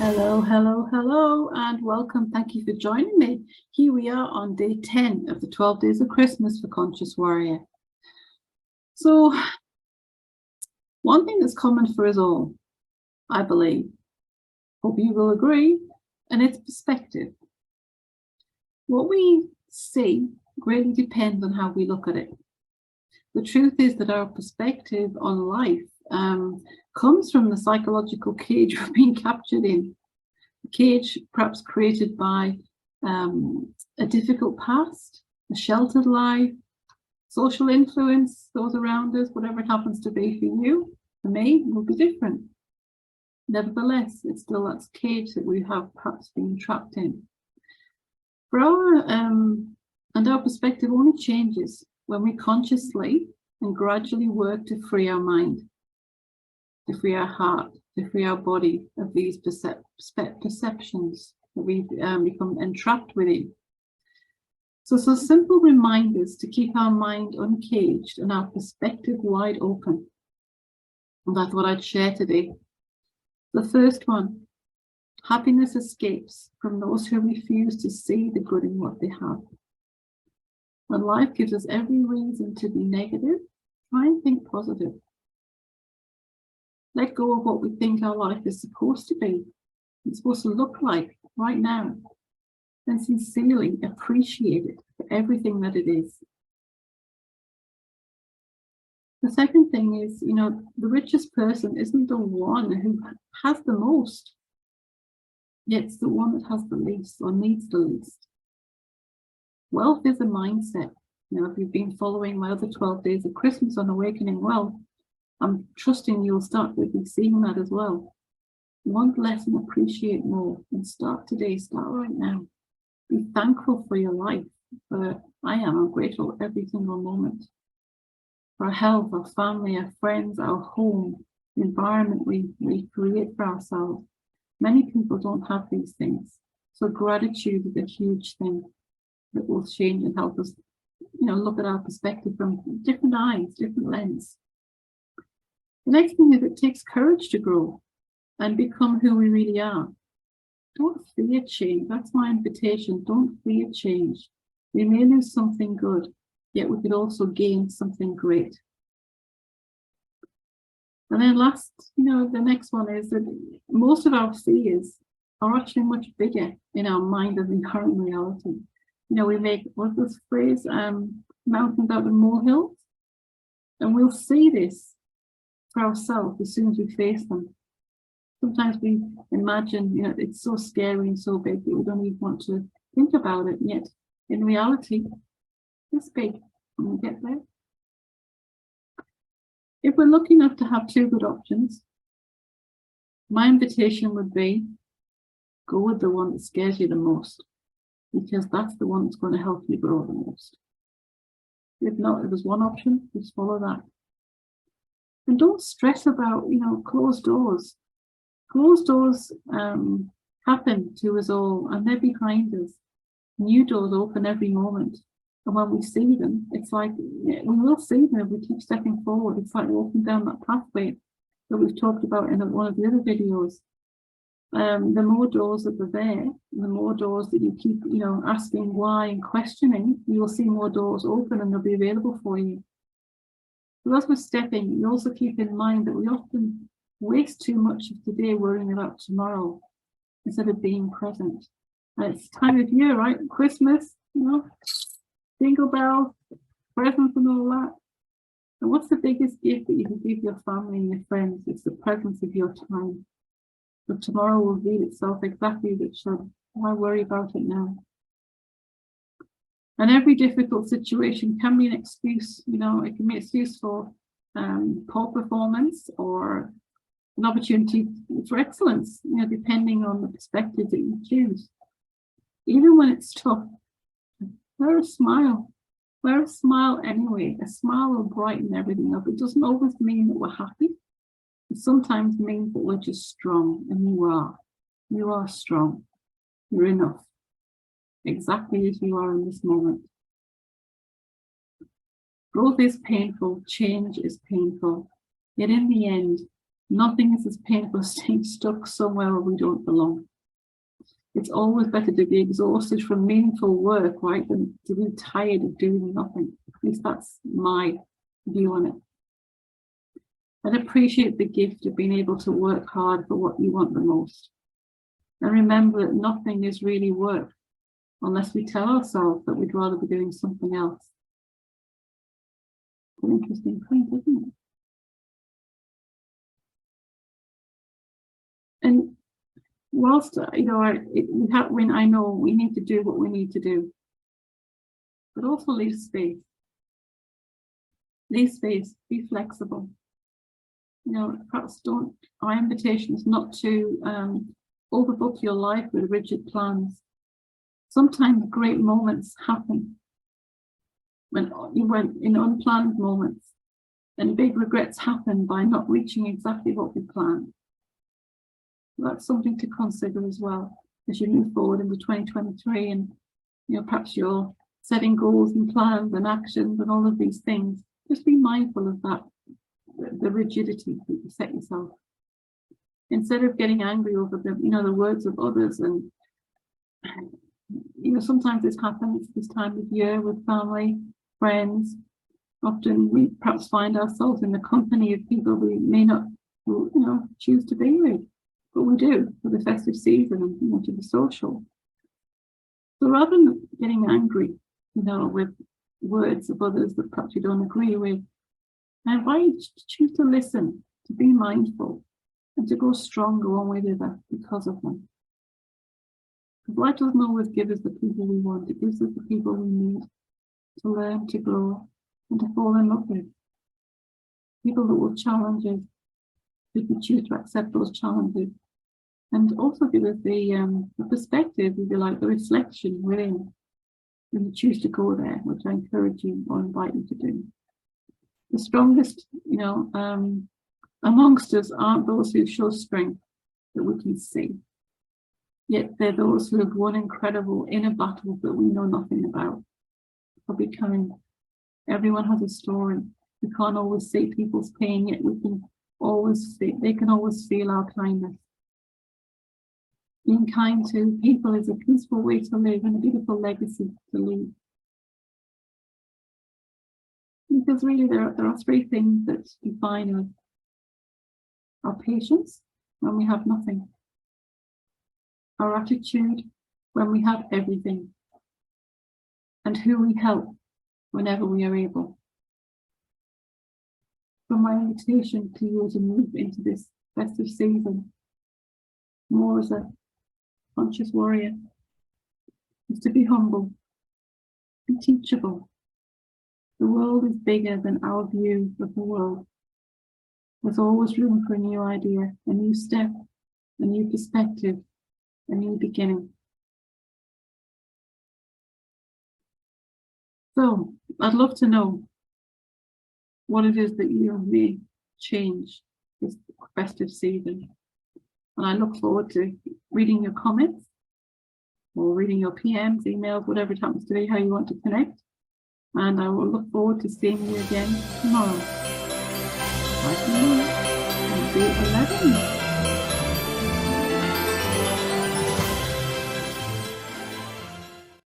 Hello, hello, hello, and welcome. Thank you for joining me. Here we are on day 10 of the 12 Days of Christmas for Conscious Warrior. So, one thing that's common for us all, I believe, hope you will agree, and it's perspective. What we see greatly depends on how we look at it. The truth is that our perspective on life comes from the psychological cage we're being captured in. A cage perhaps created by a difficult past, a sheltered life, social influence, those around us, whatever it happens to be for you. For me, it will be different. Nevertheless, it's still that cage that we have perhaps been trapped in. For our perspective only changes when we consciously and gradually work to free our mind, to free our heart, to free our body of these perceptions that we become entrapped within. So simple reminders to keep our mind uncaged and our perspective wide open. And that's what I'd share today. The first one, happiness escapes from those who refuse to see the good in what they have. When life gives us every reason to be negative, try and think positive. Let go of what we think our life is supposed to be. It's supposed to look like right now. And sincerely appreciate it for everything that it is. The second thing is, the richest person isn't the one who has the most. Yet it's the one that has the least or needs the least. Wealth is a mindset. If you've been following my other 12 Days of Christmas on Awakening Wealth, I'm trusting you'll start with seeing that as well. Want less and appreciate more. And start today, start right now. Be thankful for your life. I'm grateful every single moment. For our health, our family, our friends, our home, the environment we create for ourselves. Many people don't have these things. So gratitude is a huge thing that will change and help us, look at our perspective from different eyes, different lens. The next thing is it takes courage to grow and become who we really are. Don't fear change. That's my invitation. Don't fear change. We may lose something good, yet we could also gain something great. And then last, the next one is that most of our fears are actually much bigger in our mind than the current reality. We make, what's this phrase, mountains out of molehills, and we'll see this for ourselves as soon as we face them. Sometimes we imagine, it's so scary and so big that we don't even want to think about it. Yet, in reality, it's big when we get there. If we're lucky enough to have two good options, my invitation would be go with the one that scares you the most, because that's the one that's going to help you grow the most. If not, if there's one option, just follow that. And don't stress about, closed doors. Closed doors happen to us all, and they're behind us. New doors open every moment. And when we see them, it's like, we will see them if we keep stepping forward. It's like walking down that pathway that we've talked about in one of the other videos. The more doors that are there, the more doors that you keep, asking why and questioning, you will see more doors open and they'll be available for you. So as we're stepping, you also keep in mind that we often waste too much of today worrying about tomorrow instead of being present. And it's time of year, right? Christmas, jingle bells, presents and all that. And what's the biggest gift that you can give your family and your friends? It's the presence of your time. But tomorrow will reveal itself exactly as it should. Why worry about it now? And every difficult situation can be an excuse, it can be an excuse for poor performance or an opportunity for excellence, depending on the perspective that you choose. Even when it's tough, wear a smile. Wear a smile anyway. A smile will brighten everything up. It doesn't always mean that we're happy. It sometimes means that we're just strong, and you are. You are strong. You're enough. Exactly as you are in this moment. Growth is painful. Change is painful. Yet in the end, Nothing is as painful as staying stuck somewhere where we don't belong. It's always better to be exhausted from meaningful work, right, than to be tired of doing nothing. At least that's my view on it. And appreciate the gift of being able to work hard for what you want the most. And remember that nothing is really work unless we tell ourselves that we'd rather be doing something else. An interesting point, isn't it? And whilst, I know we need to do what we need to do, but also leave space. Leave space, be flexible. Perhaps our invitation is not to overbook your life with rigid plans. Sometimes great moments happen when in unplanned moments, and big regrets happen by not reaching exactly what we planned. That's something to consider as well as you move forward into 2023, and perhaps you're setting goals and plans and actions and all of these things. Just be mindful of that, the rigidity that you set yourself. Instead of getting angry over the words of others, and sometimes this happens this time of year with family, friends. Often we perhaps find ourselves in the company of people we may not choose to be with, but we do for the festive season and to be social. So rather than getting angry with words of others that perhaps you don't agree with, I invite you to choose to listen, to be mindful, and to grow stronger one way or the other because of them. Because life doesn't always give us the people we want. It gives us the people we need to learn, to grow, and to fall in love with. People that will challenge us, if we choose to accept those challenges, and also give us the perspective, if you like, the reflection within, when you choose to go there, which I encourage you or invite you to do. The strongest, amongst us aren't those who show strength that we can see. Yet they're those who have won incredible inner battles that we know nothing about. For becoming, everyone has a story. We can't always see people's pain, yet we can always see, they can always feel our kindness. Being kind to people is a peaceful way to live and a beautiful legacy to leave. Because really there are three things that define us. Our patience when we have nothing. Our attitude when we have everything. And who we help whenever we are able. So my invitation to you to move into this festive season more as a conscious warrior is to be humble, be teachable. The world is bigger than our view of the world. There's always room for a new idea, a new step, a new perspective, a new beginning. So I'd love to know what it is that you may change this festive season. And I look forward to reading your comments or reading your PMs, emails, whatever it happens to be, how you want to connect. And I will look forward to seeing you again tomorrow. Bye for now. And see you at 11.